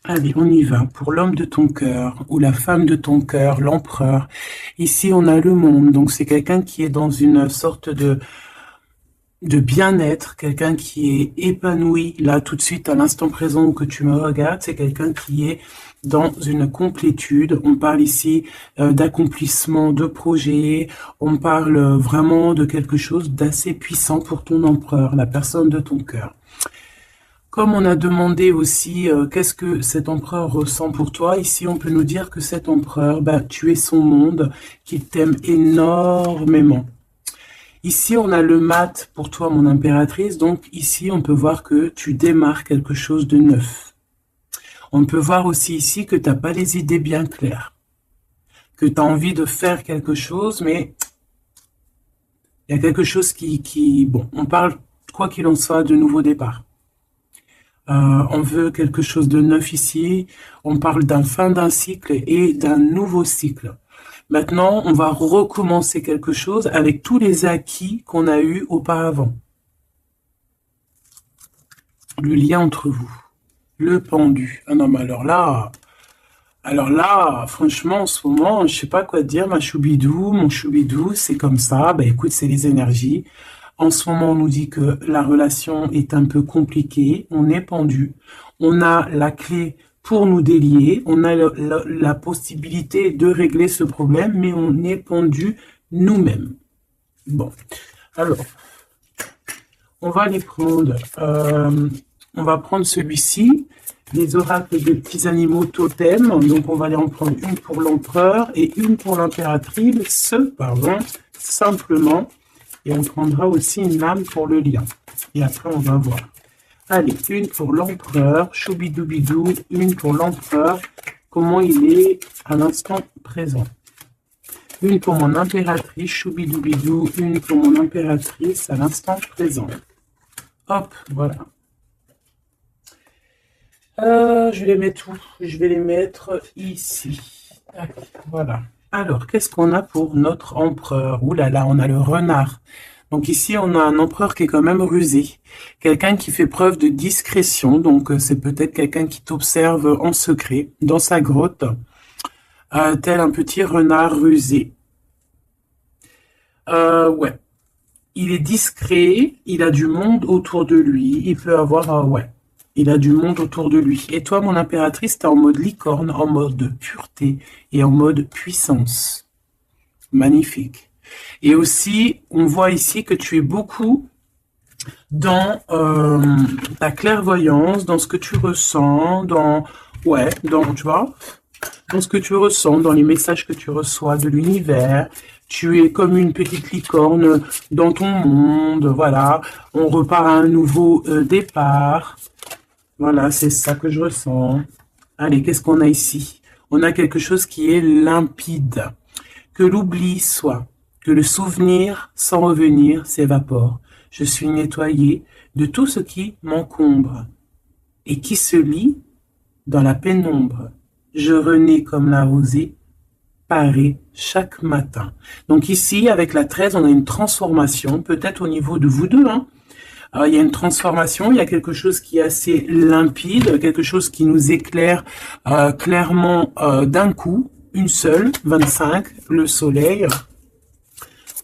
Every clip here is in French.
Allez, on y va. Pour l'homme de ton cœur ou la femme de ton cœur, l'empereur. Ici, on a le monde. Donc, c'est quelqu'un qui est dans une sorte de bien-être, quelqu'un qui est épanoui là tout de suite à l'instant présent où que tu me regardes. C'est quelqu'un qui est dans une complétude. On parle ici d'accomplissement de projet. On parle vraiment de quelque chose d'assez puissant pour ton empereur, la personne de ton cœur. Comme on a demandé aussi qu'est-ce que cet empereur ressent pour toi, ici on peut nous dire que cet empereur, bah, tu es son monde, qu'il t'aime énormément. Ici on a le mat pour toi mon impératrice, donc ici on peut voir que tu démarres quelque chose de neuf. On peut voir aussi ici que tu n'as pas les idées bien claires, que tu as envie de faire quelque chose, mais il y a quelque chose bon, on parle quoi qu'il en soit de nouveau départ. On veut quelque chose de neuf ici. On parle d'un fin d'un cycle et d'un nouveau cycle. Maintenant, on va recommencer quelque chose avec tous les acquis qu'on a eus auparavant. Le lien entre vous. Le pendu. Ah non, mais alors là, franchement, en ce moment, je sais pas quoi te dire, ma choubidou, mon choubidou, c'est comme ça. Bah écoute, c'est les énergies. En ce moment, on nous dit que la relation est un peu compliquée, on est pendu, on a la clé pour nous délier, on a la possibilité de régler ce problème, mais on est pendu nous-mêmes. Bon, alors, on va les prendre. On va prendre celui-ci, les oracles des petits animaux totems. Donc, on va en prendre une pour l'empereur et une pour l'impératrice, simplement. Et on prendra aussi une lame pour le lien. Et après, on va voir. Allez, une pour l'empereur, choubidoubidou, une pour l'empereur, comment il est à l'instant présent. Une pour mon impératrice, choubidoubidou, une pour mon impératrice à l'instant présent. Hop, voilà. Je vais les mettre où? Je vais les mettre ici. Tac, voilà. Alors, qu'est-ce qu'on a pour notre empereur? Ouh là là, on a le renard. Donc ici, on a un empereur qui est quand même rusé. Quelqu'un qui fait preuve de discrétion. Donc, c'est peut-être quelqu'un qui t'observe en secret dans sa grotte, tel un petit renard rusé. Ouais. Il est discret, il a du monde autour de lui. Il peut avoir, ouais. Il a du monde autour de lui. Et toi, mon impératrice, t'es en mode licorne, en mode pureté et en mode puissance. Magnifique. Et aussi, on voit ici que tu es beaucoup dans ta clairvoyance, dans ce que tu ressens, tu vois, dans ce que tu ressens, dans les messages que tu reçois de l'univers. Tu es comme une petite licorne dans ton monde, voilà. On repart à un nouveau départ. Voilà, c'est ça que je ressens. Allez, qu'est-ce qu'on a ici? On a quelque chose qui est limpide. Que l'oubli soit, que le souvenir, sans revenir, s'évapore. Je suis nettoyé de tout ce qui m'encombre et qui se lie dans la pénombre. Je renais comme la rosée, parée chaque matin. Donc ici, avec la 13, on a une transformation, peut-être au niveau de vous deux, hein. Alors, il y a une transformation, il y a quelque chose qui est assez limpide, quelque chose qui nous éclaire clairement d'un coup, une seule, 25, le soleil.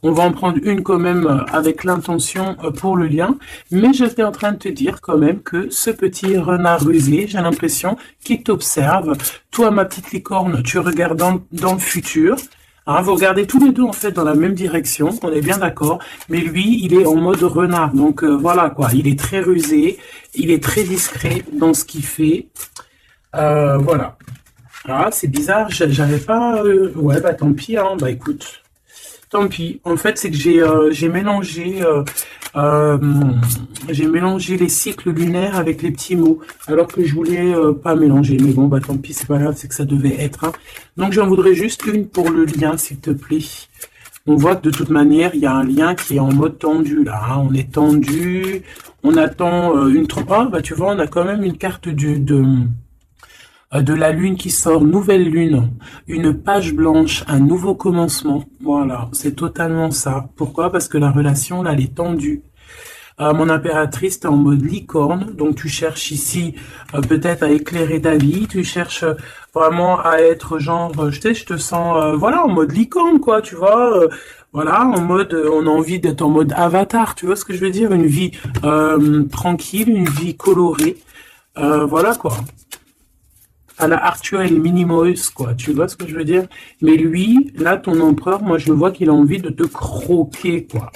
On va en prendre une quand même avec l'intention pour le lien, mais j'étais en train de te dire quand même que ce petit renard rusé, j'ai l'impression qu'il t'observe. Toi, ma petite licorne, tu regardes dans le futur. Hein, vous regardez tous les deux en fait dans la même direction, on est bien d'accord, mais lui il est en mode renard, donc voilà quoi, il est très rusé, il est très discret dans ce qu'il fait, voilà. Ah c'est bizarre, j'avais pas, ouais bah tant pis, hein, bah écoute, tant pis, en fait c'est que j'ai mélangé les cycles lunaires avec les petits mots, alors que je voulais pas mélanger. Mais bon, bah tant pis, c'est pas grave, c'est que ça devait être. Hein. Donc j'en voudrais juste une pour le lien, s'il te plaît. On voit que de toute manière, il y a un lien qui est en mode tendu là. Hein. On est tendu, on attend une... Ah, bah tu vois, on a quand même une carte de la lune qui sort, nouvelle lune, une page blanche, un nouveau commencement. Voilà, c'est totalement ça. Pourquoi? Parce que la relation, là, elle est tendue. Mon impératrice, t'es en mode licorne, donc tu cherches ici peut-être à éclairer ta vie, tu cherches vraiment à être genre, je te sens, voilà, en mode licorne, quoi, tu vois, voilà, en mode, on a envie d'être en mode avatar, tu vois ce que je veux dire, une vie tranquille, une vie colorée, voilà, quoi. À la Arthur et le Minimoys, quoi, tu vois ce que je veux dire? Mais lui, là, ton empereur, moi, je vois qu'il a envie de te croquer, quoi.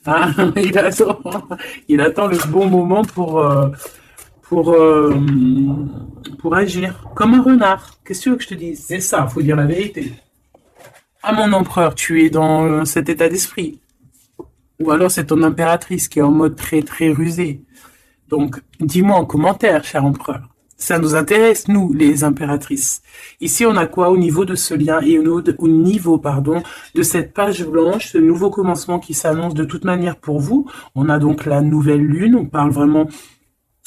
Hein, il attend le bon moment pour, euh, pour agir. Comme un renard. Qu'est-ce que tu veux que je te dise? C'est ça, faut dire la vérité. Ah, mon empereur, tu es dans cet état d'esprit. Ou alors c'est ton impératrice qui est en mode très très rusé. Donc, dis-moi en commentaire, cher empereur. Ça nous intéresse, nous, les impératrices. Ici, on a quoi au niveau de ce lien et au niveau, pardon, de cette page blanche, ce nouveau commencement qui s'annonce de toute manière pour vous. On a donc la nouvelle lune. On parle vraiment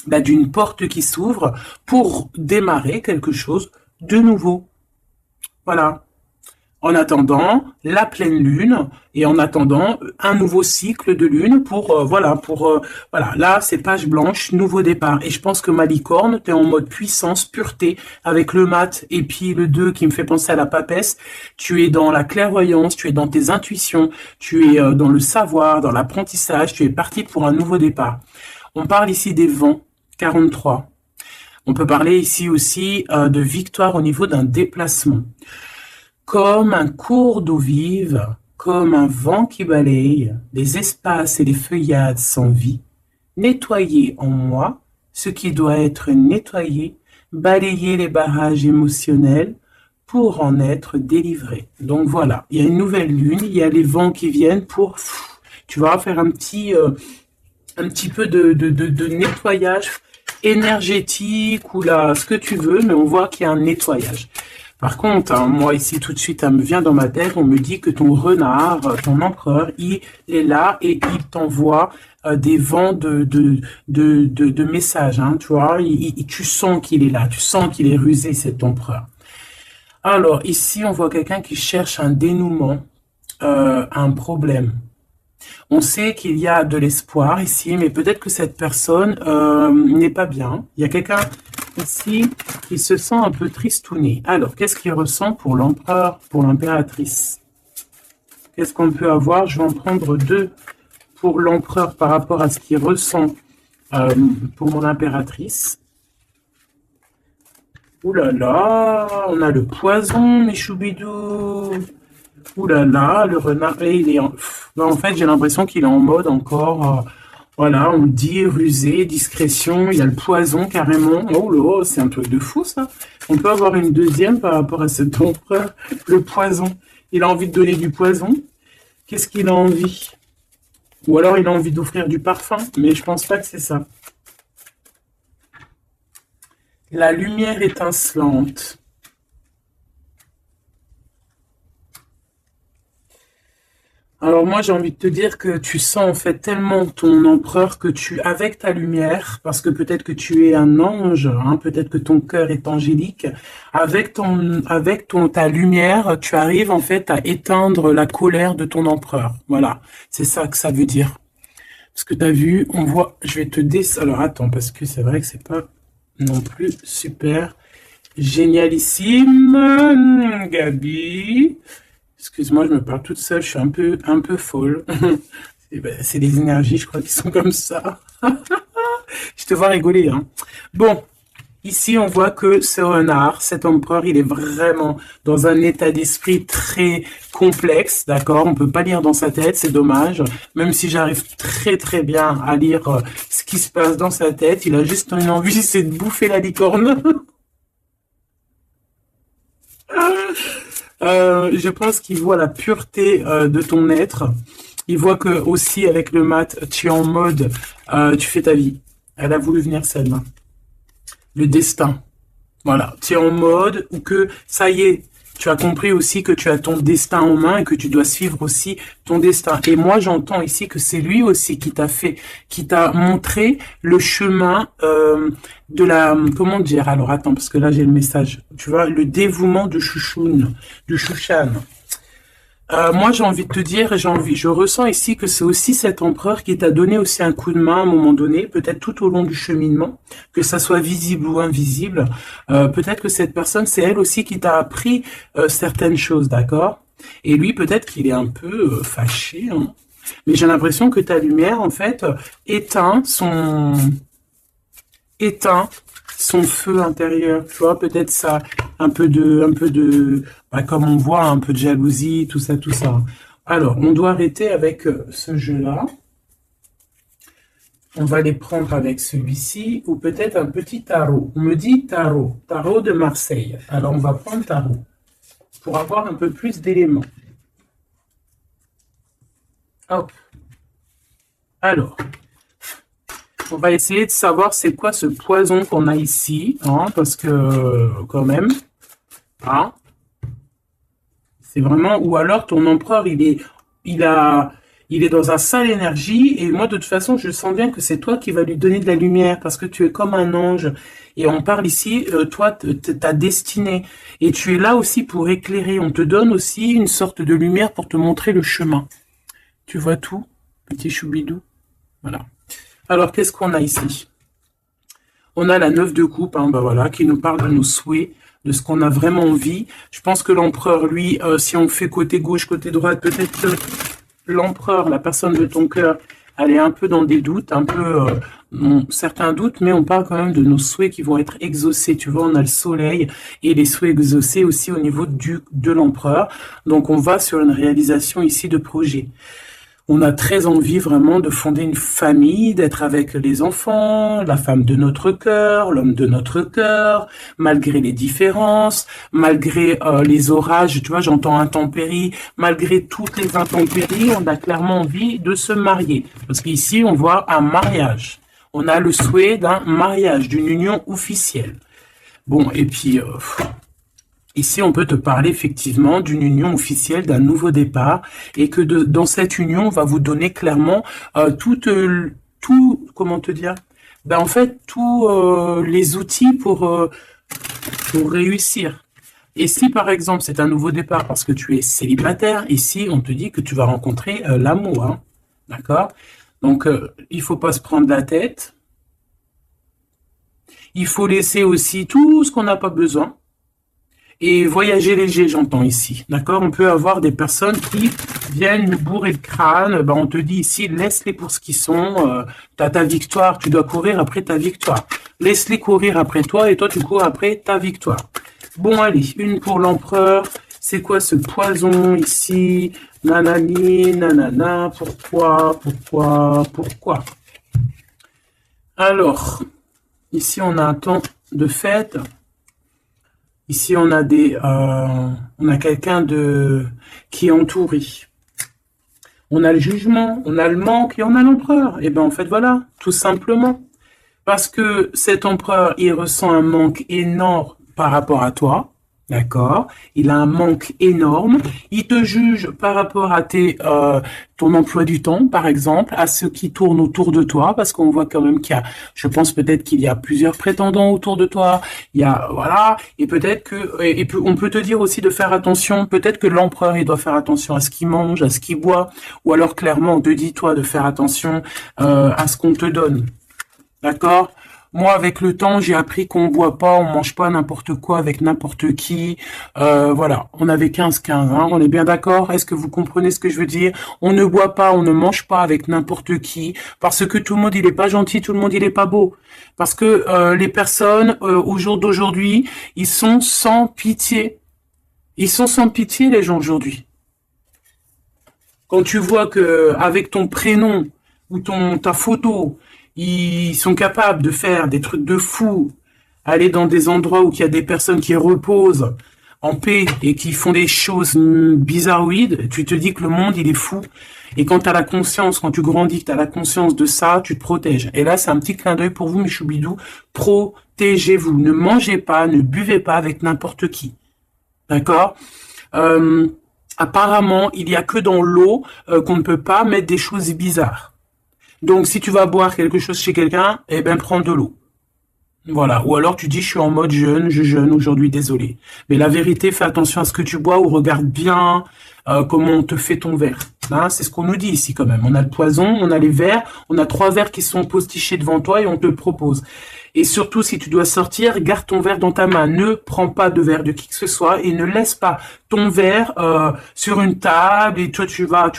d'une porte qui s'ouvre pour démarrer quelque chose de nouveau. Voilà. En attendant la pleine lune et en attendant un nouveau cycle de lune pour voilà, là c'est page blanche, nouveau départ. Et je pense que ma licorne, t'es en mode puissance, pureté, avec le mat et puis le 2 qui me fait penser à la papesse. Tu es dans la clairvoyance, tu es dans tes intuitions, tu es dans le savoir, dans l'apprentissage, tu es parti pour un nouveau départ. On parle ici des vents, 43. On peut parler ici aussi de victoire au niveau d'un déplacement. Comme un cours d'eau vive, comme un vent qui balaye les espaces et les feuillades sans vie, nettoyer en moi ce qui doit être nettoyé, balayer les barrages émotionnels pour en être délivré. Donc voilà, il y a une nouvelle lune, il y a les vents qui viennent pour, tu vas faire un petit peu de nettoyage énergétique ou là, ce que tu veux, mais on voit qu'il y a un nettoyage. Par contre, hein, moi ici tout de suite, ça me vient dans ma tête, on me dit que ton renard, ton empereur, il est là et il t'envoie des vents de messages, hein, tu vois, tu sens qu'il est là, tu sens qu'il est rusé cet empereur. Alors ici, on voit quelqu'un qui cherche un dénouement, un problème. On sait qu'il y a de l'espoir ici, mais peut-être que cette personne n'est pas bien. Il y a quelqu'un ici qui se sent un peu tristouné. Alors, qu'est-ce qu'il ressent pour l'empereur, pour l'impératrice? Qu'est-ce qu'on peut avoir? Je vais en prendre deux pour l'empereur par rapport à ce qu'il ressent pour mon impératrice. Ouh là là, on a le poison, mes choubidous. Ouh là là, le renard, il est en fait, j'ai l'impression qu'il est en mode encore, voilà, on dit rusé, discrétion, il y a le poison carrément. Oh là, c'est un truc de fou ça. On peut avoir une deuxième par rapport à cet empereur, le poison. Il a envie de donner du poison. Qu'est-ce qu'il a envie? Ou alors il a envie d'offrir du parfum, mais je pense pas que c'est ça. La lumière étincelante. Alors moi j'ai envie de te dire que tu sens en fait tellement ton empereur que avec ta lumière, parce que peut-être que tu es un ange, hein, peut-être que ton cœur est angélique, ta lumière, tu arrives en fait à éteindre la colère de ton empereur. Voilà, c'est ça que ça veut dire. Parce que tu as vu, on voit, je vais te alors attends, parce que c'est vrai que c'est pas non plus super génialissime, Gabi. Excuse-moi, je me parle toute seule, je suis un peu folle. C'est les énergies, je crois, qui sont comme ça. Je te vois rigoler, hein. Bon, ici, on voit que ce renard, cet empereur, il est vraiment dans un état d'esprit très complexe, d'accord? On peut pas lire dans sa tête, c'est dommage. Même si j'arrive très très bien à lire ce qui se passe dans sa tête, il a juste une envie, c'est de bouffer la licorne. Je pense qu'il voit la pureté de ton être. Il voit que aussi avec le mat, tu es en mode, tu fais ta vie. Elle a voulu venir celle-là. Le destin. Voilà. Tu es en mode où que ça y est, tu as compris aussi que tu as ton destin en main et que tu dois suivre aussi ton destin. Et moi, j'entends ici que c'est lui aussi qui t'a montré le chemin de la, comment dire, alors attends, parce que là j'ai le message, tu vois, le dévouement de Chouchoun, de Chouchan. Moi, j'ai envie de te dire, je ressens ici que c'est aussi cet empereur qui t'a donné aussi un coup de main à un moment donné, peut-être tout au long du cheminement, que ça soit visible ou invisible. Peut-être que cette personne, c'est elle aussi qui t'a appris certaines choses, d'accord? Et lui, peut-être qu'il est un peu fâché, hein. Mais j'ai l'impression que ta lumière, en fait, éteint son, éteint son feu intérieur, tu vois, peut-être ça, bah, comme on voit, un peu de jalousie, tout ça, tout ça. Alors, on doit arrêter avec ce jeu-là. On va les prendre avec celui-ci, ou peut-être un petit tarot. On me dit tarot de Marseille. Alors, on va prendre tarot, pour avoir un peu plus d'éléments. Hop. Alors, on va essayer de savoir c'est quoi ce poison qu'on a ici, hein, parce que, quand même, hein, c'est vraiment, ou alors ton empereur, il est dans un sale énergie, et moi, de toute façon, je sens bien que c'est toi qui vas lui donner de la lumière, parce que tu es comme un ange, et on parle ici, toi, ta destinée, et tu es là aussi pour éclairer, on te donne aussi une sorte de lumière pour te montrer le chemin. Tu vois tout, petit choubidou? Voilà. Alors, qu'est-ce qu'on a ici? On a la 9 de coupe, hein, bah voilà, qui nous parle de nos souhaits, de ce qu'on a vraiment envie. Je pense que l'empereur, lui, si on fait côté gauche, côté droite, peut-être que l'empereur, la personne de ton cœur, elle est un peu dans des doutes, un peu certains doutes, mais on parle quand même de nos souhaits qui vont être exaucés. Tu vois, on a le soleil et les souhaits exaucés aussi au niveau de l'empereur. Donc, on va sur une réalisation ici de projet. On a très envie vraiment de fonder une famille, d'être avec les enfants, la femme de notre cœur, l'homme de notre cœur, malgré les différences, malgré les orages, tu vois, j'entends intempéries, malgré toutes les intempéries, on a clairement envie de se marier. Parce qu'ici, on voit un mariage. On a le souhait d'un mariage, d'une union officielle. Bon, et puis... ici, on peut te parler effectivement d'une union officielle, d'un nouveau départ, et que dans cette union, on va vous donner clairement tout, comment te dire, ben en fait, tous les outils pour réussir. Et si par exemple c'est un nouveau départ parce que tu es célibataire, ici on te dit que tu vas rencontrer l'amour, hein, d'accord? Donc il faut pas se prendre la tête. Il faut laisser aussi tout ce qu'on n'a pas besoin. Et voyager léger, j'entends ici, d'accord? On peut avoir des personnes qui viennent nous bourrer le crâne, ben on te dit ici, laisse-les pour ce qu'ils sont, t'as ta victoire, tu dois courir après ta victoire. Laisse-les courir après toi et toi tu cours après ta victoire. Bon, allez, une pour l'empereur. C'est quoi ce poison ici? Nanani, nanana, pourquoi? Alors, ici on a un temps de fête. Ici, on a quelqu'un qui est entouré. On a le jugement, on a le manque et on a l'empereur. Et ben en fait voilà, tout simplement. Parce que cet empereur, il ressent un manque énorme par rapport à toi. D'accord? Il a un manque énorme. Il te juge par rapport à ton emploi du temps, par exemple, à ceux qui tournent autour de toi, parce qu'on voit quand même je pense peut-être qu'il y a plusieurs prétendants autour de toi. Il y a, voilà, et peut-être on peut te dire aussi de faire attention. Peut-être que l'empereur, il doit faire attention à ce qu'il mange, à ce qu'il boit, ou alors clairement, on te dit toi de faire attention à ce qu'on te donne. D'accord? Moi, avec le temps, j'ai appris qu'on boit pas, on mange pas n'importe quoi avec n'importe qui. Voilà, on avait 15-15, hein, on est bien d'accord? Est-ce que vous comprenez ce que je veux dire? On ne boit pas, on ne mange pas avec n'importe qui, parce que tout le monde, il est pas gentil, tout le monde, il est pas beau. Parce que les personnes, au jour d'aujourd'hui, ils sont sans pitié. Ils sont sans pitié, les gens, aujourd'hui. Quand tu vois que avec ton prénom ou ta photo, ils sont capables de faire des trucs de fou, aller dans des endroits où il y a des personnes qui reposent en paix et qui font des choses bizarroïdes, tu te dis que le monde, il est fou. Et quand tu as la conscience, quand tu grandis, tu as la conscience de ça, tu te protèges. Et là, c'est un petit clin d'œil pour vous, mes choubidous. Protégez-vous. Ne mangez pas, ne buvez pas avec n'importe qui. D'accord? Apparemment, il n'y a que dans l'eau qu'on ne peut pas mettre des choses bizarres. Donc, si tu vas boire quelque chose chez quelqu'un, eh ben, prends de l'eau. Voilà. Ou alors, tu dis, je suis en mode jeûne, je jeûne aujourd'hui, désolé. Mais la vérité, fais attention à ce que tu bois ou regarde bien comment on te fait ton verre. Hein, c'est ce qu'on nous dit ici quand même. On a le poison, on a les verres, on a 3 verres qui sont postichés devant toi et on te le propose. Et surtout, si tu dois sortir, garde ton verre dans ta main. Ne prends pas de verre de qui que ce soit et ne laisse pas ton verre sur une table et toi tu vas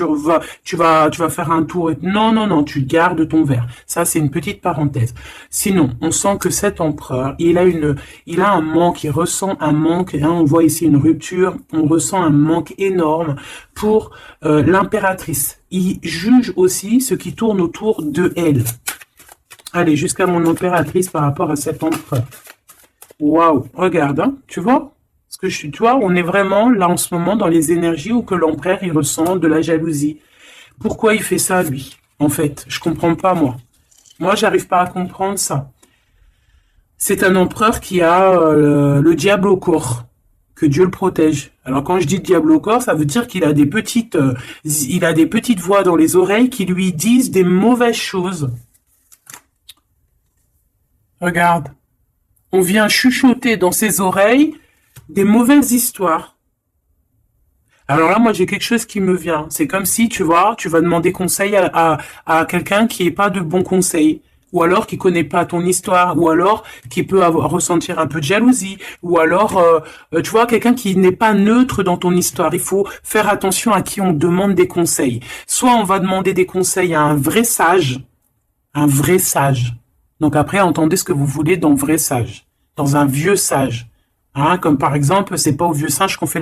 faire un tour. Non, non, non, tu gardes ton verre. Ça, c'est une petite parenthèse. Sinon, on sent que cet empereur, il a un manque, il ressent un manque. Hein, on voit ici une rupture. On ressent un manque énorme pour l'impératrice. Il juge aussi ce qui tourne autour de elle. Allez, jusqu'à mon impératrice par rapport à cet empereur. Waouh, regarde, hein, tu vois ce que tu vois, on est vraiment là en ce moment dans les énergies où que l'empereur, il ressent de la jalousie. Pourquoi il fait ça, lui? En fait, je comprends pas, moi. Moi, j'arrive pas à comprendre ça. C'est un empereur qui a le diable au corps. Que Dieu le protège. Alors quand je dis diable au corps, ça veut dire qu'il a des petites voix dans les oreilles qui lui disent des mauvaises choses. Regarde, on vient chuchoter dans ses oreilles des mauvaises histoires. Alors là, moi, j'ai quelque chose qui me vient. C'est comme si, tu vois, tu vas demander conseil à quelqu'un qui n'est pas de bons conseils, ou alors qui connaît pas ton histoire, ou alors qui peut ressentir un peu de jalousie, ou alors, tu vois, quelqu'un qui n'est pas neutre dans ton histoire. Il faut faire attention à qui on demande des conseils. Soit on va demander des conseils à un vrai sage. Donc après, entendez ce que vous voulez dans vrai sage, dans un vieux sage. Hein, comme par exemple, c'est pas au vieux singe qu'on fait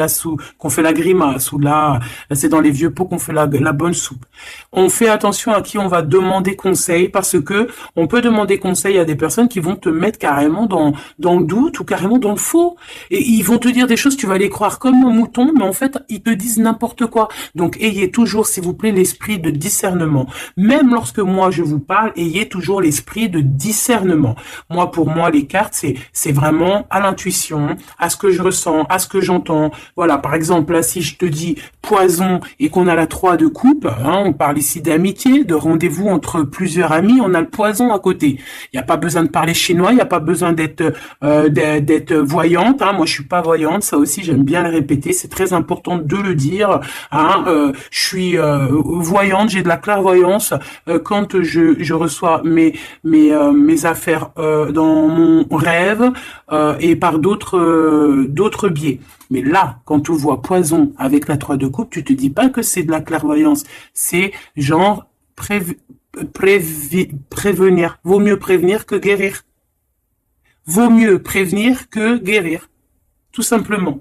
la grimace, ou là, c'est dans les vieux pots qu'on fait la bonne soupe. On fait attention à qui on va demander conseil, parce que on peut demander conseil à des personnes qui vont te mettre carrément dans le doute ou carrément dans le faux. Et ils vont te dire des choses, tu vas les croire comme un mouton, mais en fait, ils te disent n'importe quoi. Donc, ayez toujours, s'il vous plaît, l'esprit de discernement. Même lorsque moi, je vous parle, ayez toujours l'esprit de discernement. Moi, pour moi, les cartes, c'est vraiment à l'intuition, à ce que je ressens, à ce que j'entends. Voilà, par exemple, là, si je te dis poison et qu'on a la 3 de coupe, hein, on parle ici d'amitié, de rendez-vous entre plusieurs amis, on a le poison à côté. Il n'y a pas besoin de parler chinois, il n'y a pas besoin d'être voyante. Hein. Moi, je suis pas voyante, ça aussi, j'aime bien le répéter, c'est très important de le dire. Hein. Je suis voyante, j'ai de la clairvoyance quand je reçois mes affaires dans mon rêve et par d'autres biais. Mais là, quand tu vois poison avec la 3 de coupe, tu te dis pas que c'est de la clairvoyance. C'est genre prévenir. Vaut mieux prévenir que guérir. Vaut mieux prévenir que guérir. Tout simplement.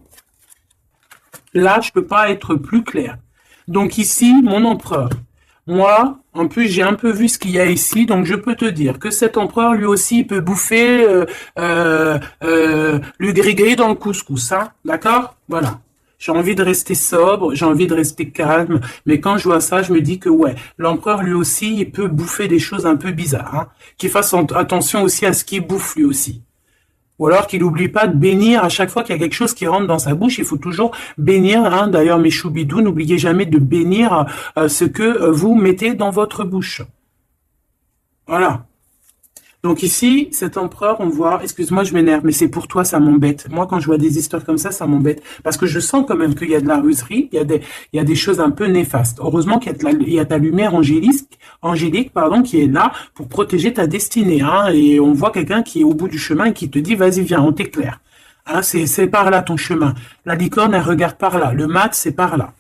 Là, je peux pas être plus clair. Donc ici, mon empereur. Moi, en plus, j'ai un peu vu ce qu'il y a ici, donc je peux te dire que cet empereur, lui aussi, il peut bouffer le gris-gris dans le couscous, hein, d'accord? Voilà. J'ai envie de rester sobre, j'ai envie de rester calme, mais quand je vois ça, je me dis que ouais, l'empereur, lui aussi, il peut bouffer des choses un peu bizarres, hein, qu'il fasse attention aussi à ce qu'il bouffe, lui aussi. Ou alors qu'il n'oublie pas de bénir à chaque fois qu'il y a quelque chose qui rentre dans sa bouche. Il faut toujours bénir. Hein. D'ailleurs, mes choubidous, n'oubliez jamais de bénir ce que vous mettez dans votre bouche. Voilà. Donc ici, cet empereur, on voit, excuse-moi, je m'énerve, mais c'est pour toi, ça m'embête. Moi, quand je vois des histoires comme ça m'embête. Parce que je sens quand même qu'il y a de la ruserie, il y a des choses un peu néfastes. Heureusement qu'il y a ta lumière angélique, qui est là pour protéger ta destinée. Hein, et on voit quelqu'un qui est au bout du chemin et qui te dit, vas-y, viens, on t'éclaire. Hein, c'est par là ton chemin. La licorne, elle regarde par là. Le mat, c'est par là.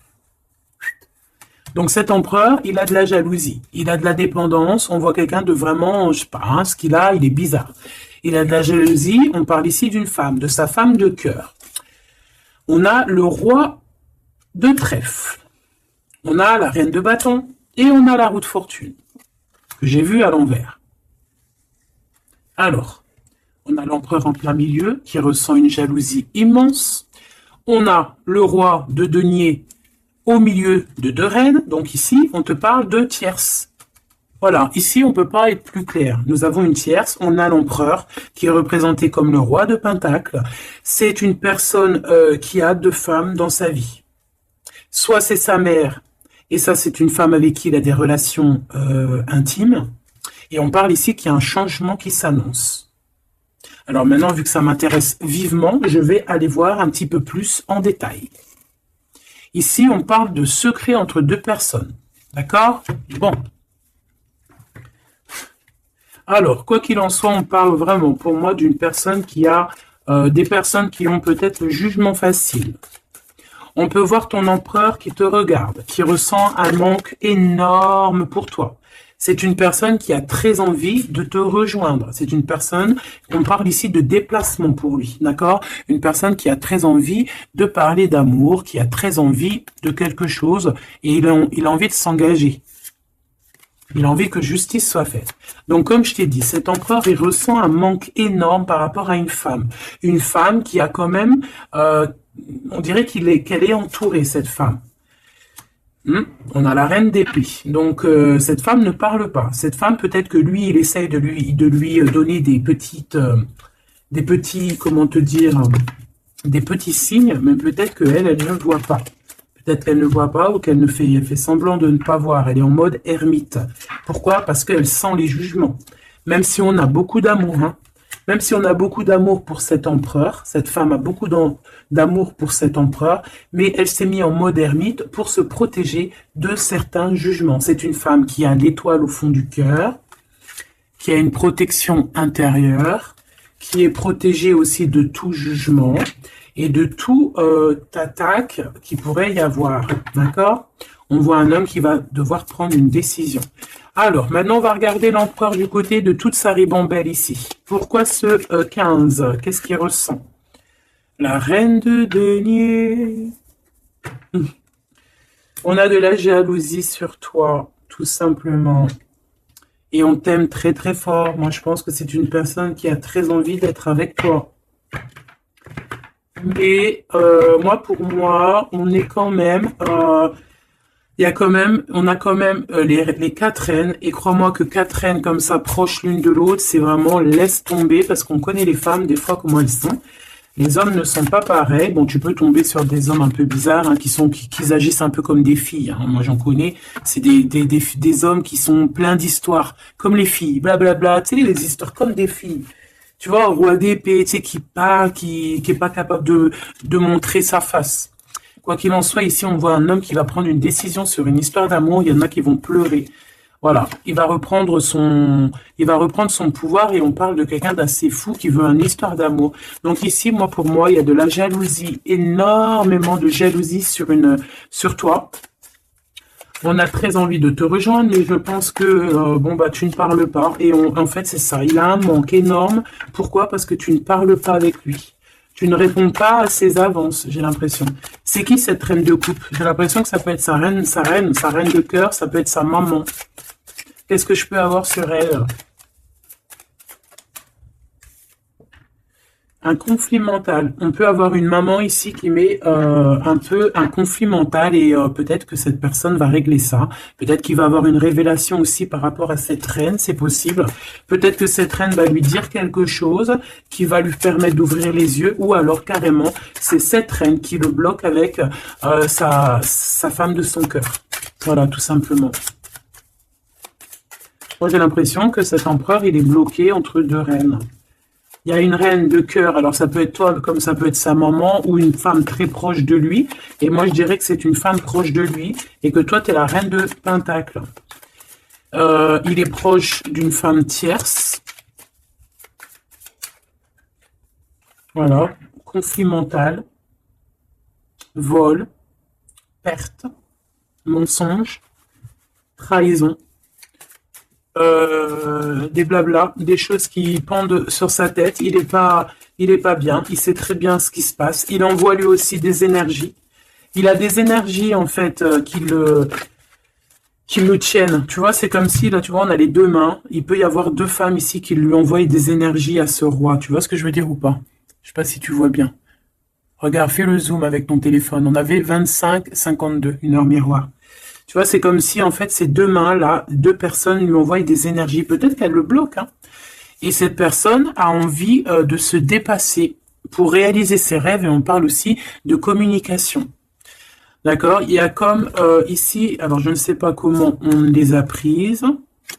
Donc cet empereur, il a de la jalousie, il a de la dépendance, on voit quelqu'un de vraiment, je sais pas, hein, ce qu'il a, il est bizarre. Il a de la jalousie, on parle ici d'une femme, de sa femme de cœur. On a le roi de trèfle, on a la reine de bâton et on a la roue de fortune, que j'ai vu à l'envers. Alors, on a l'empereur en plein milieu qui ressent une jalousie immense. On a le roi de denier au milieu de 2 reines, donc ici, on te parle de tierce. Voilà, ici, on peut pas être plus clair. Nous avons une tierce, on a l'empereur, qui est représenté comme le roi de Pentacle. C'est une personne qui a 2 femmes dans sa vie. Soit c'est sa mère, et ça, c'est une femme avec qui il a des relations intimes. Et on parle ici qu'il y a un changement qui s'annonce. Alors maintenant, vu que ça m'intéresse vivement, je vais aller voir un petit peu plus en détail. Ici, on parle de secret entre deux personnes. D'accord? Bon. Alors, quoi qu'il en soit, on parle vraiment, pour moi, d'une personne qui a des personnes qui ont peut-être le jugement facile. On peut voir ton empereur qui te regarde, qui ressent un manque énorme pour toi. C'est une personne qui a très envie de te rejoindre. C'est une personne, on parle ici de déplacement pour lui, d'accord? Une personne qui a très envie de parler d'amour, qui a très envie de quelque chose, et il a envie de s'engager. Il a envie que justice soit faite. Donc, comme je t'ai dit, cet empereur, il ressent un manque énorme par rapport à une femme. Une femme qui a quand même, on dirait qu'elle est entourée, cette femme. On a la reine d'épée. Donc, cette femme ne parle pas. Cette femme, peut-être que lui, il essaye de lui donner des petits, comment te dire, des petits signes, mais peut-être qu'elle, elle ne voit pas. Peut-être qu'elle ne voit pas ou qu'elle fait semblant de ne pas voir. Elle est en mode ermite. Pourquoi? Parce qu'elle sent les jugements. Même si on a beaucoup d'amour, même si on a beaucoup d'amour pour cet empereur, cette femme a beaucoup d'amour pour cet empereur, mais elle s'est mise en mode ermite pour se protéger de certains jugements. C'est une femme qui a l'étoile au fond du cœur, qui a une protection intérieure, qui est protégée aussi de tout jugement et de tout attaque qui pourrait y avoir, d'accord? On voit un homme qui va devoir prendre une décision. Alors, maintenant, on va regarder l'empereur du côté de toute sa ribambelle ici. Pourquoi ce 15? Qu'est-ce qu'il ressent? La reine de denier. On a de la jalousie sur toi, tout simplement. Et on t'aime très très fort. Moi, je pense que c'est une personne qui a très envie d'être avec toi. Mais pour moi, on est quand même, on a quand même les quatre reines. Et crois-moi que quatre reines comme ça, proches l'une de l'autre, c'est vraiment laisse tomber parce qu'on connaît les femmes des fois comment elles sont. Les hommes ne sont pas pareils. Bon, tu peux tomber sur des hommes un peu bizarres qui agissent un peu comme des filles. Moi, j'en connais. C'est des hommes qui sont pleins d'histoires, comme les filles, blablabla. Tu sais, les histoires comme des filles. Tu vois, un roi d'épée, tu sais, qui est pas capable de montrer sa face. Quoi qu'il en soit, ici, on voit un homme qui va prendre une décision sur une histoire d'amour. Il y en a qui vont pleurer. Voilà, il va reprendre son pouvoir et on parle de quelqu'un d'assez fou qui veut une histoire d'amour. Donc ici, pour moi, il y a de la jalousie, énormément de jalousie sur toi. On a très envie de te rejoindre, mais je pense que tu ne parles pas. Et en fait, c'est ça. Il a un manque énorme. Pourquoi? Parce que tu ne parles pas avec lui. Tu ne réponds pas à ses avances, j'ai l'impression. C'est qui cette reine de coupe? J'ai l'impression que ça peut être sa reine de cœur, ça peut être sa maman. Qu'est-ce que je peux avoir sur elle? Un conflit mental. On peut avoir une maman ici qui met un peu un conflit mental et peut-être que cette personne va régler ça. Peut-être qu'il va avoir une révélation aussi par rapport à cette reine, c'est possible. Peut-être que cette reine va lui dire quelque chose qui va lui permettre d'ouvrir les yeux ou alors carrément c'est cette reine qui le bloque avec sa femme de son cœur. Voilà, tout simplement. Moi, j'ai l'impression que cet empereur, il est bloqué entre deux reines. Il y a une reine de cœur, alors ça peut être toi, comme ça peut être sa maman, ou une femme très proche de lui. Et moi, je dirais que c'est une femme proche de lui, et que toi, tu es la reine de Pentacle. Il est proche d'une femme tierce. Voilà, conflit mental, vol, perte, mensonge, trahison. Des blabla, des choses qui pendent sur sa tête. Il est pas bien. Il sait très bien ce qui se passe. Il envoie lui aussi des énergies. Il a des énergies en fait qui le tiennent. Tu vois, c'est comme si là, tu vois, on a les deux mains. Il peut y avoir deux femmes ici qui lui envoient des énergies à ce roi. Tu vois ce que je veux dire ou pas? Je sais pas si tu vois bien. Regarde, fais le zoom avec ton téléphone. On avait 25-52, une heure miroir. Tu vois, c'est comme si, en fait, ces deux mains-là, deux personnes lui envoient des énergies. Peut-être qu'elle le bloque, Et cette personne a envie de se dépasser pour réaliser ses rêves. Et on parle aussi de communication. D'accord? Il y a comme ici, alors je ne sais pas comment on les a prises.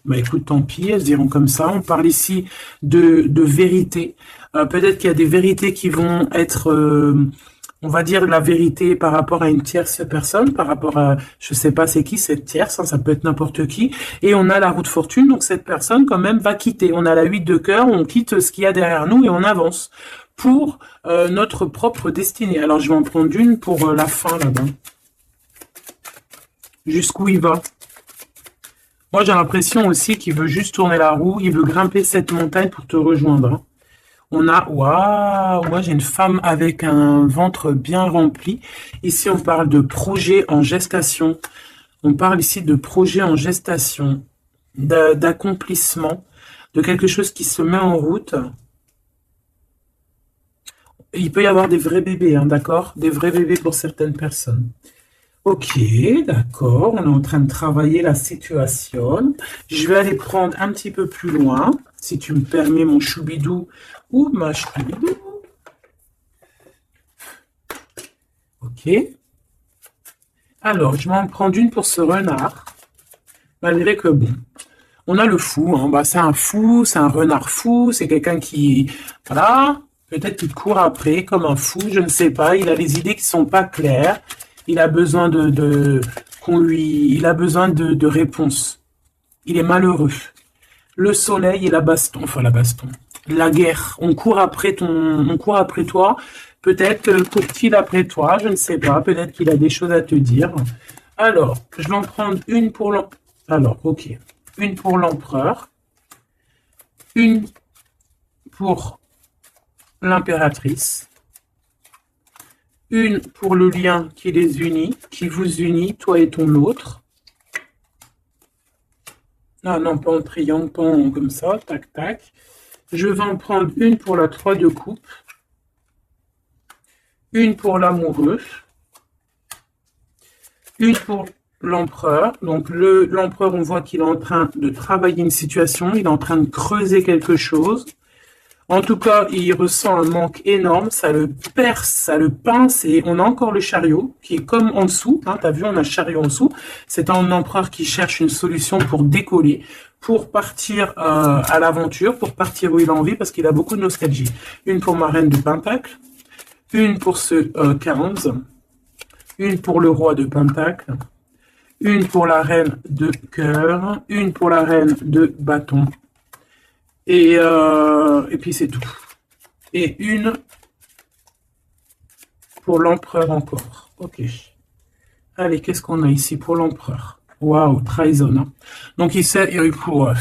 Bah écoute, tant pis, elles diront comme ça. On parle ici de vérité. Peut-être qu'il y a des vérités qui vont être on va dire la vérité par rapport à une tierce personne, par rapport à, je sais pas c'est qui cette tierce, hein, ça peut être n'importe qui, et on a la roue de fortune, donc cette personne quand même va quitter. On a la 8 de cœur, on quitte ce qu'il y a derrière nous et on avance pour notre propre destinée. Alors je vais en prendre une pour la fin là-bas. Jusqu'où il va? Moi j'ai l'impression aussi qu'il veut juste tourner la roue, il veut grimper cette montagne pour te rejoindre. Hein. On a, waouh, moi j'ai une femme avec un ventre bien rempli. Ici on parle de projet en gestation. On parle ici de projet en gestation, d'accomplissement, de quelque chose qui se met en route. Il peut y avoir des vrais bébés, hein, d'accord? Des vrais bébés pour certaines personnes. Ok, d'accord, on est en train de travailler la situation. Je vais aller prendre un petit peu plus loin, si tu me permets mon choubidou ou ma choubidou. Ok. Alors, je vais en prendre une pour ce renard. Malgré que, bon, on a le fou, hein. Bah, c'est un fou, c'est un renard fou, c'est quelqu'un qui, voilà, peut-être qu'il court après comme un fou, je ne sais pas. Il a des idées qui sont pas claires. Il a besoin il a besoin de réponses. Il est malheureux. Le soleil et la baston, enfin la baston, la guerre. On court après toi. Peut-être court-il après toi, je ne sais pas. Peut-être qu'il a des choses à te dire. Alors, je vais en prendre une pour l'empereur. Alors, ok. Une pour l'empereur. Une pour l'impératrice. Une pour le lien qui les unit, qui vous unit, toi et ton autre. Ah non, pas en triangle, pas en comme ça, tac, tac. Je vais en prendre une pour la 3 de coupe. Une pour l'amoureux. Une pour l'empereur. Donc l'empereur, on voit qu'il est en train de travailler une situation, il est en train de creuser quelque chose. En tout cas, il ressent un manque énorme, ça le perce, ça le pince, et on a encore le chariot, qui est comme en dessous, hein, t'as vu, on a le chariot en dessous, c'est un empereur qui cherche une solution pour décoller, pour partir à l'aventure, pour partir où il a envie, parce qu'il a beaucoup de nostalgie. Une pour ma reine de Pentacle, une pour ce 15, une pour le roi de Pentacle, une pour la reine de cœur, une pour la reine de bâton, et puis c'est tout. Et une pour l'empereur encore. Ok. Allez, qu'est-ce qu'on a ici pour l'empereur? Waouh, trahison. Hein. Donc il sait, pour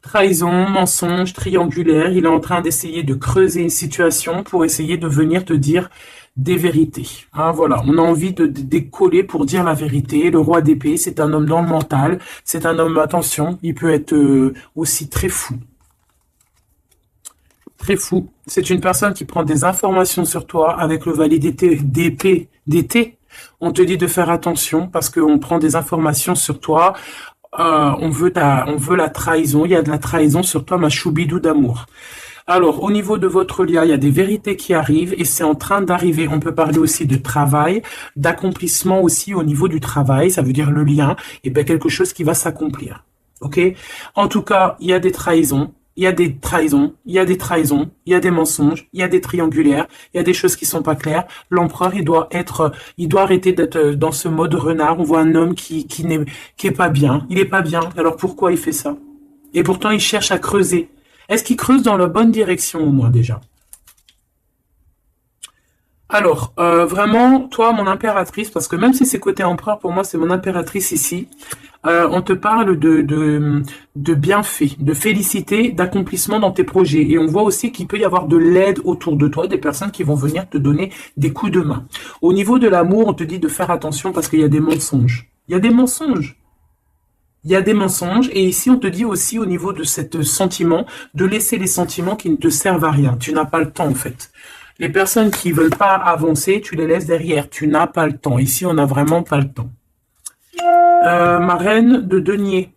trahison, mensonge, triangulaire. Il est en train d'essayer de creuser une situation pour essayer de venir te dire des vérités. Hein, voilà, on a envie de décoller pour dire la vérité. Le roi d'épée, c'est un homme dans le mental. C'est un homme, attention, il peut être aussi très fou. Très fou. C'est une personne qui prend des informations sur toi avec le valet d'épée d'été. On te dit de faire attention parce qu'on prend des informations sur toi. On veut la trahison. Il y a de la trahison sur toi, ma choubidou d'amour. Alors, au niveau de votre lien, il y a des vérités qui arrivent et c'est en train d'arriver. On peut parler aussi de travail, d'accomplissement aussi au niveau du travail. Ça veut dire le lien, et bien quelque chose qui va s'accomplir. Ok? En tout cas, il y a des trahisons. Il y a des trahisons, il y a des trahisons, il y a des mensonges, il y a des triangulaires, il y a des choses qui sont pas claires. L'empereur, il doit arrêter d'être dans ce mode renard. On voit un homme qui est pas bien. Il est pas bien. Alors pourquoi il fait ça? Et pourtant, il cherche à creuser. Est-ce qu'il creuse dans la bonne direction au moins déjà? Alors, vraiment, toi, mon impératrice, parce que même si c'est côté empereur, pour moi, c'est mon impératrice ici, on te parle de bienfaits, de félicité, d'accomplissement dans tes projets. Et on voit aussi qu'il peut y avoir de l'aide autour de toi, des personnes qui vont venir te donner des coups de main. Au niveau de l'amour, on te dit de faire attention parce qu'il y a des mensonges. Il y a des mensonges. Il y a des mensonges, et ici on te dit aussi au niveau de cet sentiment, de laisser les sentiments qui ne te servent à rien. Tu n'as pas le temps en fait. Les personnes qui veulent pas avancer, tu les laisses derrière. Tu n'as pas le temps. Ici on n'a vraiment pas le temps. Ma reine de denier,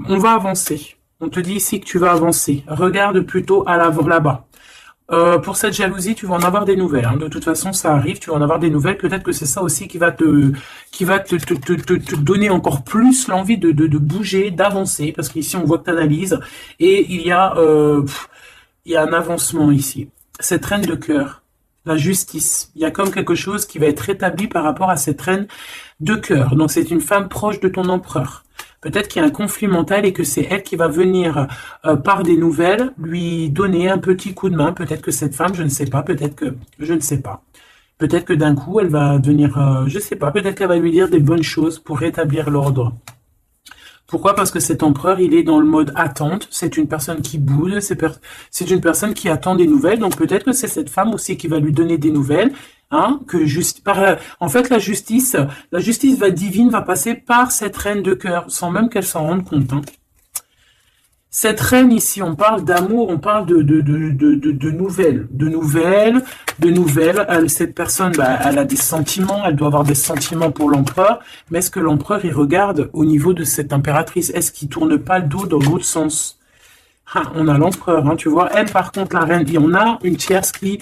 on va avancer. On te dit ici que tu vas avancer. Regarde plutôt à l'avant là-bas. Pour cette jalousie, tu vas en avoir des nouvelles. Hein. De toute façon, ça arrive, tu vas en avoir des nouvelles. Peut-être que c'est ça aussi qui va te donner encore plus l'envie de bouger, d'avancer. Parce qu'ici, on voit que tu analyses. Et il y a un avancement ici. Cette reine de cœur, la justice. Il y a comme quelque chose qui va être rétabli par rapport à cette reine de cœur. Donc c'est une femme proche de ton empereur. Peut-être qu'il y a un conflit mental et que c'est elle qui va venir par des nouvelles lui donner un petit coup de main. Peut-être que cette femme, je ne sais pas, peut-être que je ne sais pas. Peut-être que d'un coup, elle va venir, je ne sais pas, peut-être qu'elle va lui dire des bonnes choses pour rétablir l'ordre. Pourquoi? Parce que cet empereur, il est dans le mode attente. C'est une personne qui boude, c'est une personne qui attend des nouvelles. Donc peut-être que c'est cette femme aussi qui va lui donner des nouvelles. Hein, que juste en fait, la justice divine va passer par cette reine de cœur, sans même qu'elle s'en rende compte. Hein. Cette reine ici, on parle d'amour, on parle de nouvelles. Cette personne, elle a des sentiments, elle doit avoir des sentiments pour l'empereur. Mais est-ce que l'empereur, il regarde au niveau de cette impératrice? Est-ce qu'il tourne pas le dos dans l'autre sens? On a l'empereur, hein, tu vois. Elle, par contre, la reine, et on a une tierce qui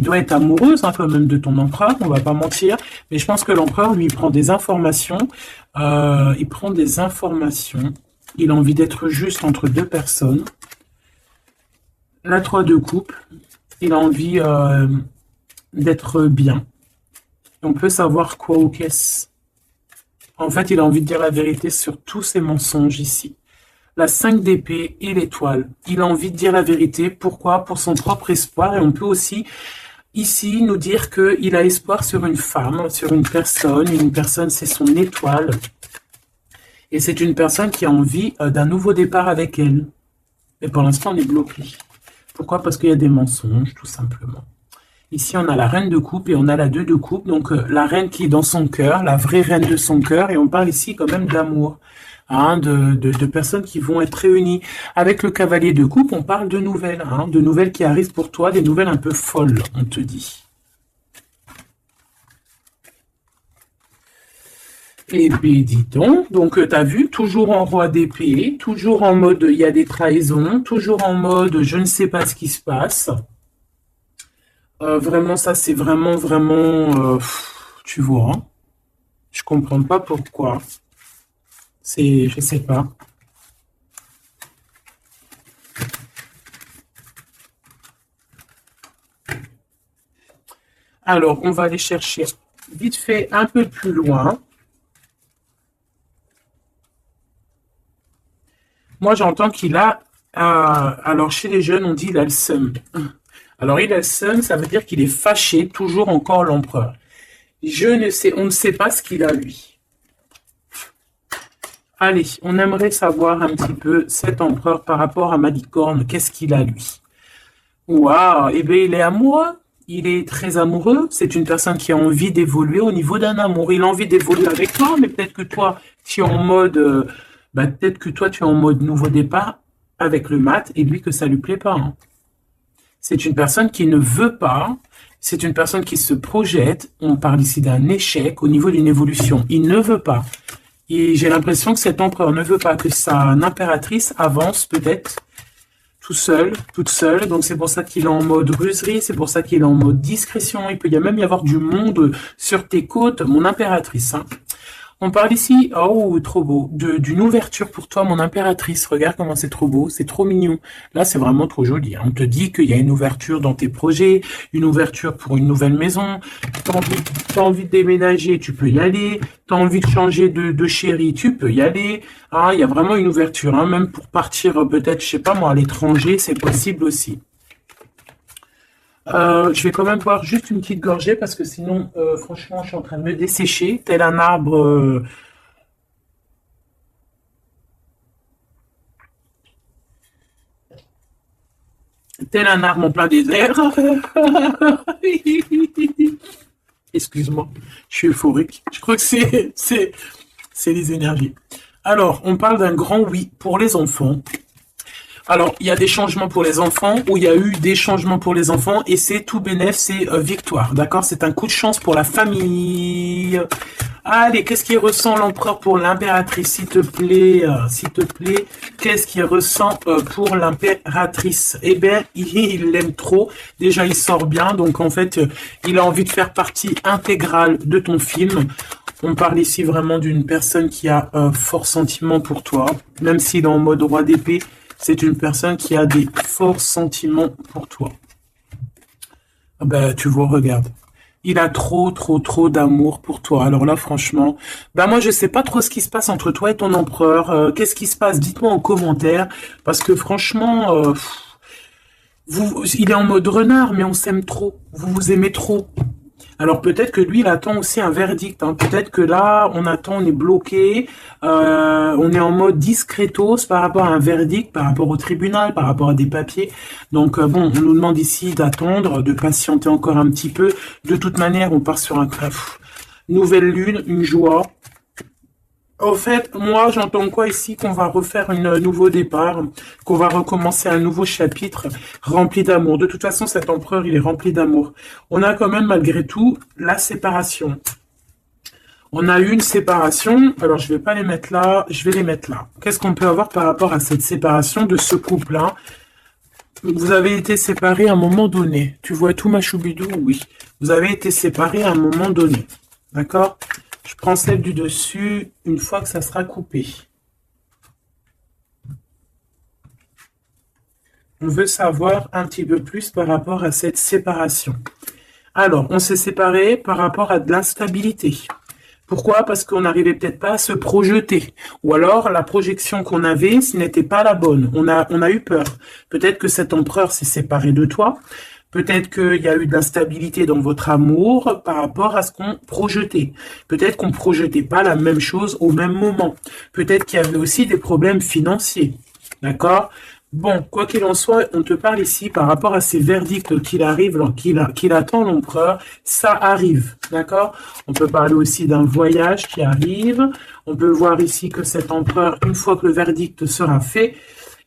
doit être amoureuse, hein, quand même, de ton empereur, on va pas mentir. Mais je pense que l'empereur, lui, prend des informations. Il a envie d'être juste entre deux personnes. La 3 de coupe. Il a envie d'être bien. On peut savoir quoi ou qu'est-ce. En fait, il a envie de dire la vérité sur tous ses mensonges ici. La 5 d'épée et l'étoile. Il a envie de dire la vérité. Pourquoi? Pour son propre espoir. Et on peut aussi, ici, nous dire qu'il a espoir sur une femme, sur une personne. Une personne, c'est son étoile. Et c'est une personne qui a envie d'un nouveau départ avec elle. Mais pour l'instant, on est bloqué. Pourquoi? Parce qu'il y a des mensonges, tout simplement. Ici, on a la reine de coupe et on a la 2 de coupe. Donc, la reine qui est dans son cœur, la vraie reine de son cœur. Et on parle ici quand même d'amour. Hein, de personnes qui vont être réunies. Avec le cavalier de coupe, on parle de nouvelles. Hein, de nouvelles qui arrivent pour toi, des nouvelles un peu folles, on te dit. Et puis, dis donc tu as vu, toujours en roi d'épée, toujours en mode, il y a des trahisons, toujours en mode, je ne sais pas ce qui se passe. Vraiment, ça, c'est vraiment, tu vois, hein, je comprends pas pourquoi. Je sais pas. Alors, on va aller chercher vite fait un peu plus loin. Moi, j'entends qu'il a... alors, chez les jeunes, on dit il a le seum. Alors, il a le seum, ça veut dire qu'il est fâché, toujours encore l'empereur. On ne sait pas ce qu'il a, lui. Allez, on aimerait savoir un petit peu cet empereur par rapport à Malicorne. Qu'est-ce qu'il a, lui? Waouh, eh bien, il est amoureux. Il est très amoureux. C'est une personne qui a envie d'évoluer au niveau d'un amour. Il a envie d'évoluer avec toi, mais peut-être que toi, tu es en mode... peut-être que toi, tu es en mode nouveau départ avec le mat et lui, que ça lui plaît pas. Hein. C'est une personne qui ne veut pas. C'est une personne qui se projette. On parle ici d'un échec au niveau d'une évolution. Il ne veut pas. Et j'ai l'impression que cet empereur ne veut pas que sa impératrice avance peut-être tout seul, toute seule. Donc c'est pour ça qu'il est en mode ruserie, c'est pour ça qu'il est en mode discrétion. Il peut même y avoir du monde sur tes côtes, mon impératrice. Hein. On parle ici, oh, trop beau, d'une ouverture pour toi, mon impératrice. Regarde comment c'est trop beau, c'est trop mignon. Là, c'est vraiment trop joli. Hein. On te dit qu'il y a une ouverture dans tes projets, une ouverture pour une nouvelle maison. T'as envie de déménager, tu peux y aller. T'as envie de changer de chérie, tu peux y aller. Ah, il y a vraiment une ouverture, hein. Même pour partir peut-être, je sais pas moi, à l'étranger, c'est possible aussi. Je vais quand même boire juste une petite gorgée parce que sinon, franchement, je suis en train de me dessécher, tel un arbre. Tel un arbre en plein désert. Excuse-moi, je suis euphorique. Je crois que c'est les énergies. Alors, on parle d'un grand oui pour les enfants. Alors, il y a des changements pour les enfants, ou il y a eu des changements pour les enfants, et c'est tout bénef, c'est victoire, d'accord? C'est un coup de chance pour la famille. Allez, qu'est-ce qu'il ressent l'empereur pour l'impératrice, s'il te plaît, qu'est-ce qu'il ressent pour l'impératrice? Eh bien, il l'aime trop, déjà il sort bien, donc en fait, il a envie de faire partie intégrale de ton film. On parle ici vraiment d'une personne qui a fort sentiment pour toi, même s'il est en mode roi d'épée. C'est une personne qui a des forts sentiments pour toi. Ah ben, tu vois, regarde. Il a trop, trop, trop d'amour pour toi. Alors là, franchement, ben moi, je sais pas trop ce qui se passe entre toi et ton empereur. Qu'est-ce qui se passe? Dites-moi en commentaire. Parce que franchement, il est en mode renard, mais on s'aime trop. Vous vous aimez trop. Alors peut-être que lui, il attend aussi un verdict, hein. Peut-être que là, on attend, on est bloqué, on est en mode discretos par rapport à un verdict, par rapport au tribunal, par rapport à des papiers. Donc bon, on nous demande ici d'attendre, de patienter encore un petit peu. De toute manière, on part sur un nouvelle lune, une joie. Au fait, moi, j'entends quoi ici? Qu'on va refaire un nouveau départ, qu'on va recommencer un nouveau chapitre rempli d'amour. De toute façon, cet empereur, il est rempli d'amour. On a quand même, malgré tout, la séparation. On a eu une séparation. Alors, je vais pas les mettre là, je vais les mettre là. Qu'est-ce qu'on peut avoir par rapport à cette séparation de ce couple-là? Vous avez été séparés à un moment donné. Tu vois tout, ma choubidou? Oui. Vous avez été séparés à un moment donné. D'accord? Je prends celle du dessus une fois que ça sera coupé. On veut savoir un petit peu plus par rapport à cette séparation. Alors, on s'est séparés par rapport à de l'instabilité. Pourquoi? Parce qu'on n'arrivait peut-être pas à se projeter. Ou alors, la projection qu'on avait, ce n'était pas la bonne. On a eu peur. Peut-être que cet empereur s'est séparé de toi. Peut-être qu'il y a eu de l'instabilité dans votre amour par rapport à ce qu'on projetait. Peut-être qu'on ne projetait pas la même chose au même moment. Peut-être qu'il y avait aussi des problèmes financiers. D'accord? Bon, quoi qu'il en soit, on te parle ici par rapport à ces verdicts qu'il attend l'empereur. Ça arrive, d'accord? On peut parler aussi d'un voyage qui arrive. On peut voir ici que cet empereur, une fois que le verdict sera fait,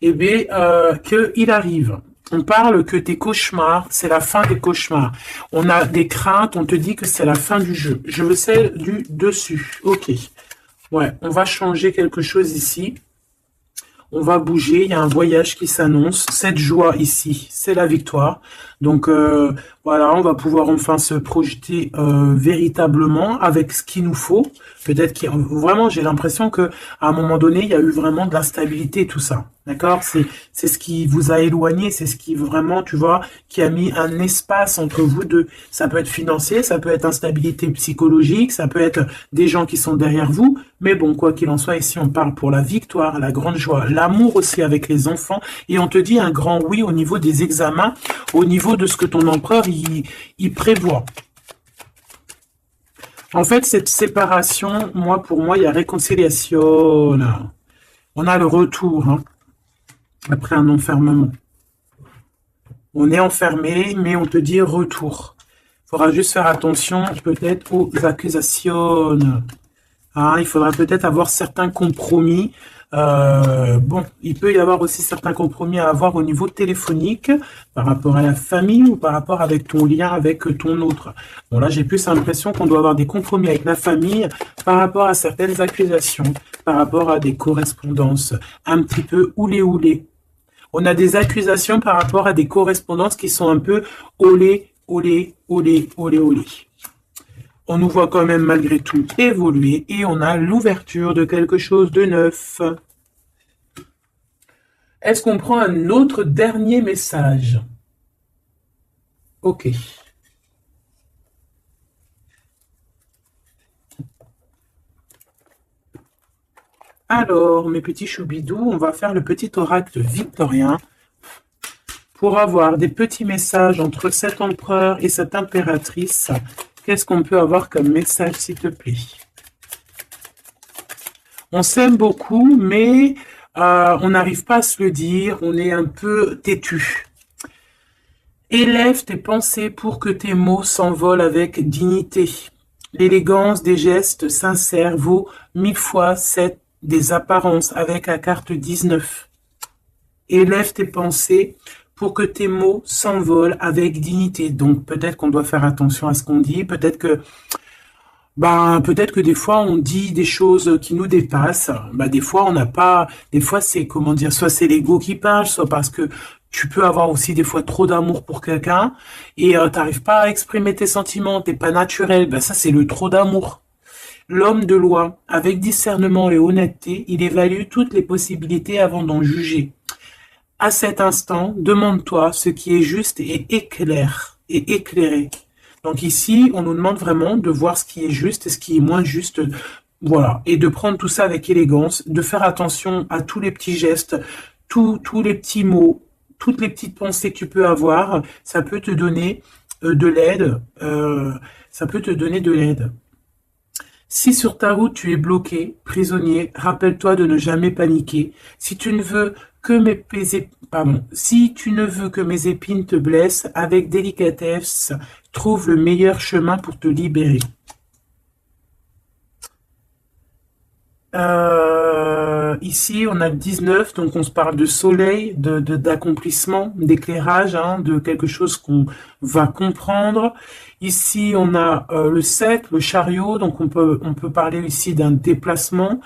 eh bien, qu'il arrive. On parle que tes cauchemars, c'est la fin des cauchemars. On a des craintes, on te dit que c'est la fin du jeu. Je me sais du dessus. Ok. Ouais, on va changer quelque chose ici. On va bouger, il y a un voyage qui s'annonce. Cette joie ici, c'est la victoire. Donc voilà, on va pouvoir enfin se projeter véritablement avec ce qu'il nous faut. Peut-être qu'il vraiment, j'ai l'impression que à un moment donné, il y a eu vraiment de l'instabilité, tout ça. D'accord? C'est ce qui vous a éloigné, c'est ce qui vraiment, tu vois, qui a mis un espace entre vous deux. Ça peut être financier, ça peut être instabilité psychologique, ça peut être des gens qui sont derrière vous. Mais bon, quoi qu'il en soit, ici, on parle pour la victoire, la grande joie, l'amour aussi avec les enfants. Et on te dit un grand oui au niveau des examens, au niveau de ce que ton empereur il prévoit. En fait, cette séparation, pour moi, il y a réconciliation. On a le retour, hein, après un enfermement. On est enfermé, mais on te dit retour. Il faudra juste faire attention, peut-être, aux accusations. Hein, il faudra peut-être avoir certains compromis. Bon, il peut y avoir aussi certains compromis à avoir au niveau téléphonique par rapport à la famille ou par rapport avec ton lien avec ton autre. Bon, là, j'ai plus l'impression qu'on doit avoir des compromis avec la famille par rapport à certaines accusations, par rapport à des correspondances un petit peu oulé. On a des accusations par rapport à des correspondances qui sont un peu olé. On nous voit quand même malgré tout évoluer et on a l'ouverture de quelque chose de neuf. Est-ce qu'on prend un autre dernier message? Ok. Alors, mes petits choubidous, on va faire le petit oracle victorien pour avoir des petits messages entre cet empereur et cette impératrice. Qu'est-ce qu'on peut avoir comme message, s'il te plaît? On s'aime beaucoup, mais on n'arrive pas à se le dire, on est un peu têtu. Élève tes pensées pour que tes mots s'envolent avec dignité. L'élégance des gestes sincères vaut 1000 fois celle des apparences avec la carte 19. Élève tes pensées pour que tes mots s'envolent avec dignité. Donc peut-être qu'on doit faire attention à ce qu'on dit, peut-être que des fois on dit des choses qui nous dépassent. Des fois on n'a pas, des fois c'est comment dire, soit c'est l'ego qui parle, soit parce que tu peux avoir aussi des fois trop d'amour pour quelqu'un et t'arrives pas à exprimer tes sentiments, t'es pas naturel. Ça c'est le trop d'amour. L'homme de loi, avec discernement et honnêteté, il évalue toutes les possibilités avant d'en juger. À cet instant, demande-toi ce qui est juste et éclair. et éclairé. Donc ici, on nous demande vraiment de voir ce qui est juste et ce qui est moins juste. Voilà. Et de prendre tout ça avec élégance, de faire attention à tous les petits gestes, tous les petits mots, toutes les petites pensées que tu peux avoir. Ça peut te donner de l'aide. Ça peut te donner de l'aide. Si sur ta route tu es bloqué, prisonnier, rappelle-toi de ne jamais paniquer. Si tu ne veux que si tu ne veux que mes épines te blessent, avec délicatesse, trouve le meilleur chemin pour te libérer. Ici, on a le 19, donc on se parle de soleil, d'accomplissement, d'éclairage, hein, de quelque chose qu'on va comprendre. Ici, on a le 7, le chariot, donc on peut parler ici d'un déplacement,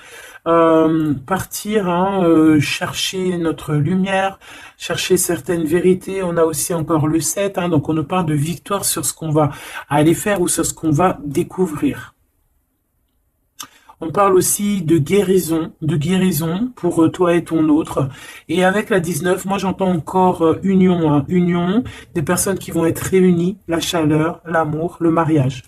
partir, hein, chercher notre lumière, chercher certaines vérités. On a aussi encore le 7, hein, donc on nous parle de victoire sur ce qu'on va aller faire ou sur ce qu'on va découvrir. On parle aussi de guérison pour toi et ton autre. Et avec la 19, moi j'entends encore union, hein, union, des personnes qui vont être réunies, la chaleur, l'amour, le mariage.